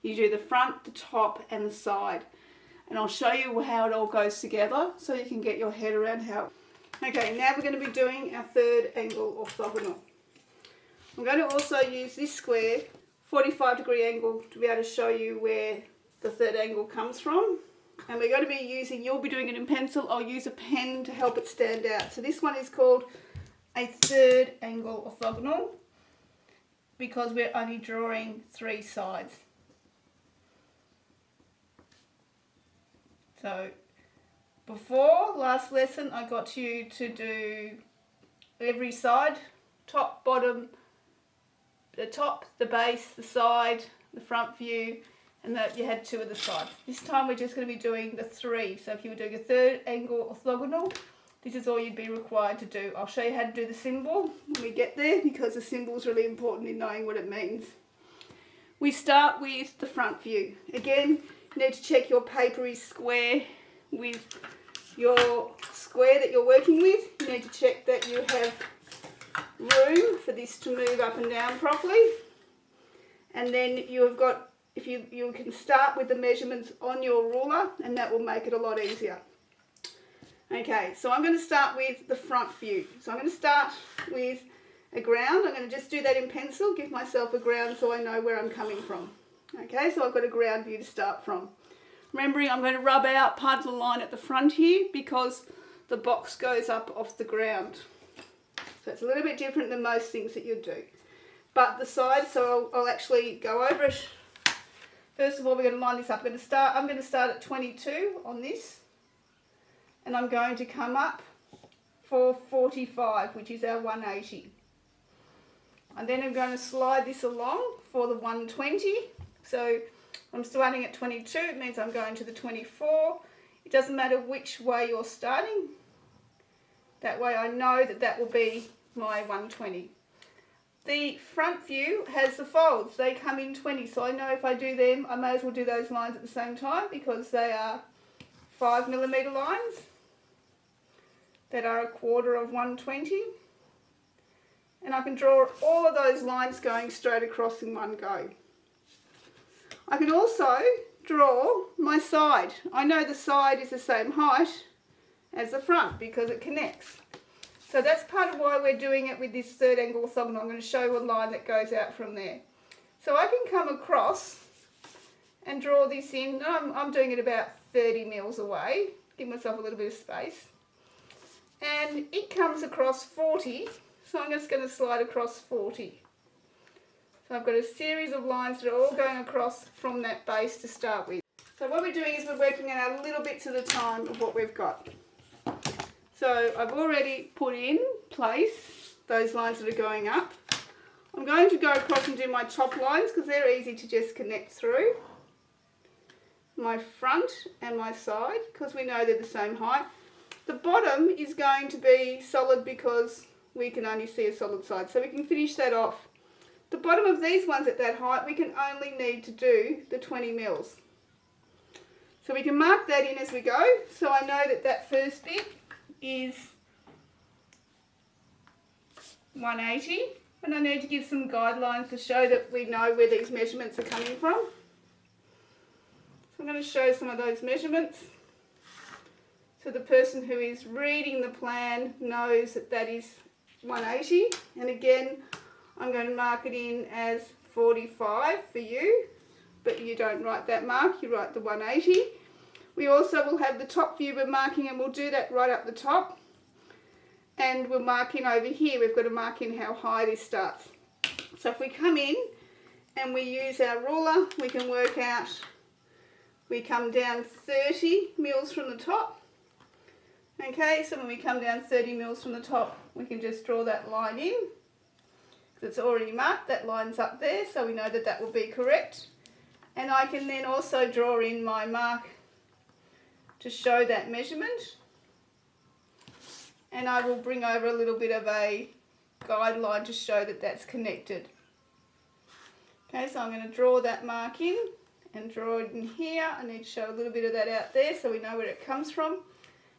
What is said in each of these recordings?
You do the front, the top and the side. And I'll show you how it all goes together so you can get your head around how. Okay, now we're going to be doing our third angle orthogonal. I'm going to also use this square 45-degree angle to be able to show you where the third angle comes from. And we're going to be using, you'll be doing it in pencil, I'll use a pen to help it stand out. So this one is called a third angle orthogonal because we're only drawing 3 sides. So before last lesson I got you to do every side, top, bottom, the top, the base, the side, the front view, and that you had 2 of the sides. This time we're just going to be doing the 3. So if you were doing a third angle orthogonal, this is all you'd be required to do. I'll show you how to do the symbol when we get there because the symbol is really important in knowing what it means. We start with the front view. Again, you need to check your paper is square with your square that you're working with. You need to check that you have room for this to move up and down properly. And then you have got, if you can start with the measurements on your ruler and that will make it a lot easier. Okay, so I'm going to start with the front view. So I'm going to start with a ground. I'm going to just do that in pencil, give myself a ground so I know where I'm coming from. Okay, so I've got a ground view to start from. Remembering I'm going to rub out part of the line at the front here because the box goes up off the ground. So it's a little bit different than most things that you do. But the side, so I'll actually go over it. First of all, we're going to line this up. I'm going to start at 22 on this. And I'm going to come up for 45, which is our 180. And then I'm going to slide this along for the 120. So I'm starting at 22, it means I'm going to the 24. It doesn't matter which way you're starting. That way I know that that will be my 120. The front view has the folds. They come in 20, so I know if I do them, I may as well do those lines at the same time because they are 5mm lines that are 1/4 of 120. And I can draw all of those lines going straight across in one go. I can also draw my side. I know the side is the same height as the front because it connects. So that's part of why we're doing it with this third angle orthogonal. I'm going to show you a line that goes out from there. So I can come across and draw this in. I'm doing it about 30 mils away. Give myself a little bit of space. And it comes across 40. So I'm just going to slide across 40. So I've got a series of lines that are all going across from that base to start with. So what we're doing is we're working out a little bits at a time of what we've got. So I've already put in place those lines that are going up. I'm going to go across and do my top lines because they're easy to just connect through. My front and my side because we know they're the same height. The bottom is going to be solid because we can only see a solid side. So we can finish that off. The bottom of these ones at that height, we can only need to do the 20 mils. So we can mark that in as we go. So I know that that first bit is 180. And I need to give some guidelines to show that we know where these measurements are coming from. So I'm going to show some of those measurements. So the person who is reading the plan knows that that is 180. And again, I'm going to mark it in as 45 for you, but you don't write that mark, you write the 180. We also will have the top view we're marking, and we'll do that right up the top. And we'll mark in over here, we've got to mark in how high this starts. So if we come in and we use our ruler, we can work out, we come down 30 mils from the top. Okay, so when we come down 30 mils from the top, we can just draw that line in. It's already marked, that line's up there, so we know that that will be correct. And I can then also draw in my mark to show that measurement. And I will bring over a little bit of a guideline to show that that's connected. Okay, so I'm going to draw that mark in and draw it in here. I need to show a little bit of that out there so we know where it comes from.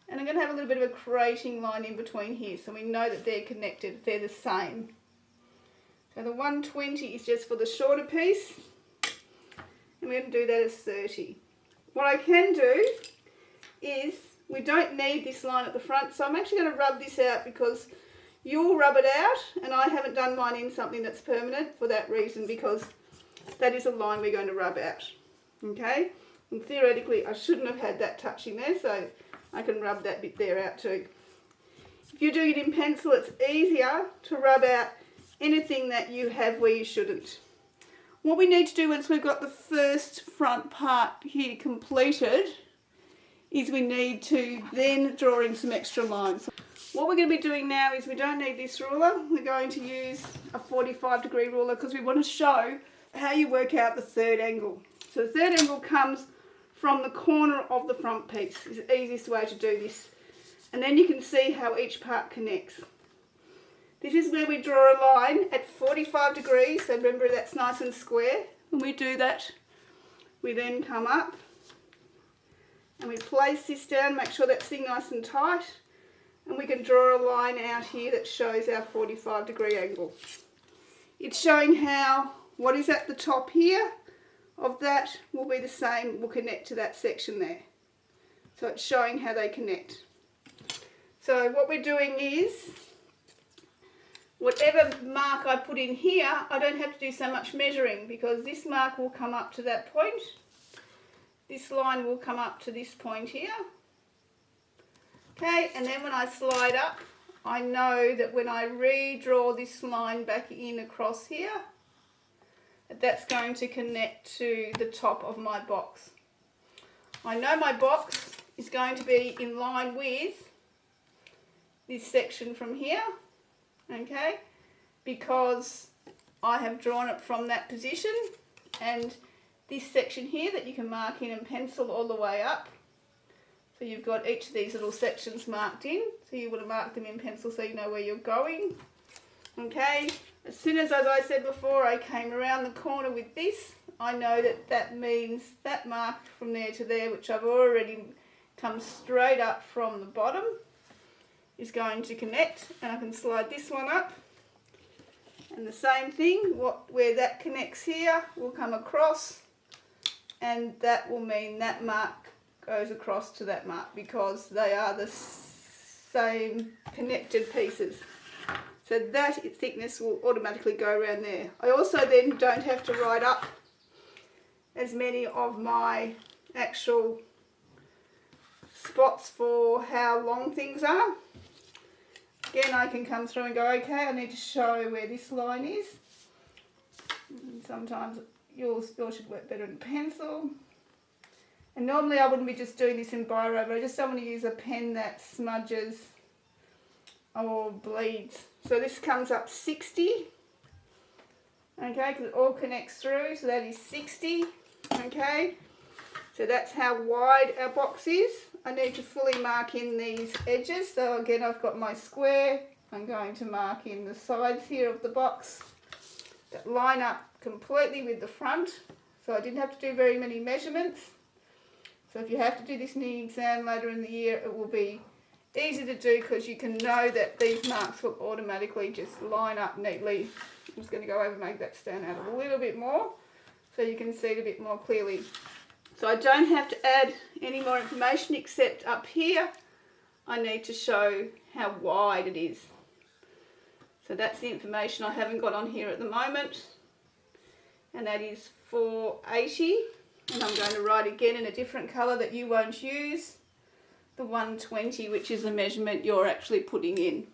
And I'm going to have a little bit of a creating line in between here so we know that they're connected, they're the same. So the 120 is just for the shorter piece. and we're going to do that as 30. What I can do is, we don't need this line at the front, so I'm actually going to rub this out because you'll rub it out, and I haven't done mine in something that's permanent for that reason, because that is a line we're going to rub out. Okay, and theoretically I shouldn't have had that touching there, so I can rub that bit there out too. If you're doing it in pencil, it's easier to rub out anything that you have where you shouldn't. What we need to do once we've got the first front part here completed is we need to then draw in some extra lines. What we're going to be doing now is, we don't need this ruler, we're going to use a 45-degree ruler because we want to show how you work out the third angle. So the third angle comes from the corner of the front piece, is the easiest way to do this. And then you can see how each part connects. This is where we draw a line at 45 degrees, so remember that's nice and square. When we do that, we then come up and we place this down, make sure that's sitting nice and tight, and we can draw a line out here that shows our 45-degree angle. It's showing how what is at the top here of that will be the same, will connect to that section there. So it's showing how they connect. So what we're doing is, whatever mark I put in here, I don't have to do so much measuring, because this mark will come up to that point. This line will come up to this point here. Okay, and then when I slide up, I know that when I redraw this line back in across here, that's going to connect to the top of my box. I know my box is going to be in line with this section from here, okay, because I have drawn it from that position, and this section here that you can mark in and pencil all the way up. So you've got each of these little sections marked in, so you would have marked them in pencil so you know where you're going. Okay, as soon as I said before, I came around the corner with this, I know that that means that mark from there to there, which I've already come straight up from the bottom, is going to connect, and I can slide this one up, and the same thing, where that connects here will come across, and that will mean that mark goes across to that mark, because they are the same connected pieces. So that thickness will automatically go around there. I also then don't have to write up as many of my actual spots for how long things are. Again, I can come through and go, okay, I need to show where this line is. And sometimes yours should work better in pencil. And normally I wouldn't be just doing this in biro, but I just don't want to use a pen that smudges or bleeds. So this comes up 60, okay, because it all connects through, so that is 60, okay. So that's how wide our box is. I need to fully mark in these edges. So again, I've got my square. I'm going to mark in the sides here of the box that line up completely with the front. So I didn't have to do very many measurements. So if you have to do this in the exam later in the year, it will be easy to do, because you can know that these marks will automatically just line up neatly. I'm just going to go over and make that stand out a little bit more so you can see it a bit more clearly. So I don't have to add any more information, except up here I need to show how wide it is. So that's the information I haven't got on here at the moment, and that is 480, and I'm going to write again in a different colour that you won't use, the 120, which is the measurement you're actually putting in.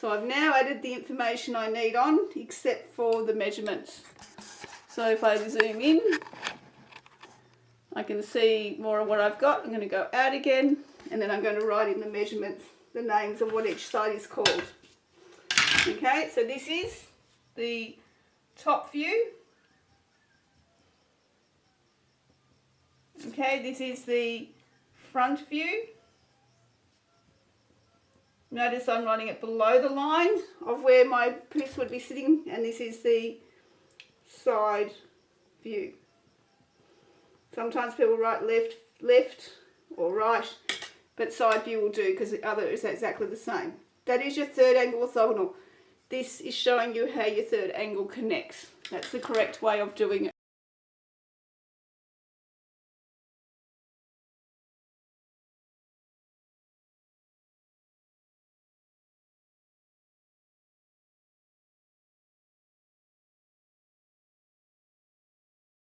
So I've now added the information I need on, except for the measurements. So if I zoom in, I can see more of what I've got. I'm going to go out again, and then I'm going to write in the measurements, the names of what each side is called. Okay, so this is the top view. Okay, this is the front view. Notice I'm writing it below the line of where my piece would be sitting, and this is the side view. Sometimes people write left or right, but side view will do, because the other is exactly the same. That is your third angle orthogonal. This is showing you how your third angle connects. That's the correct way of doing it.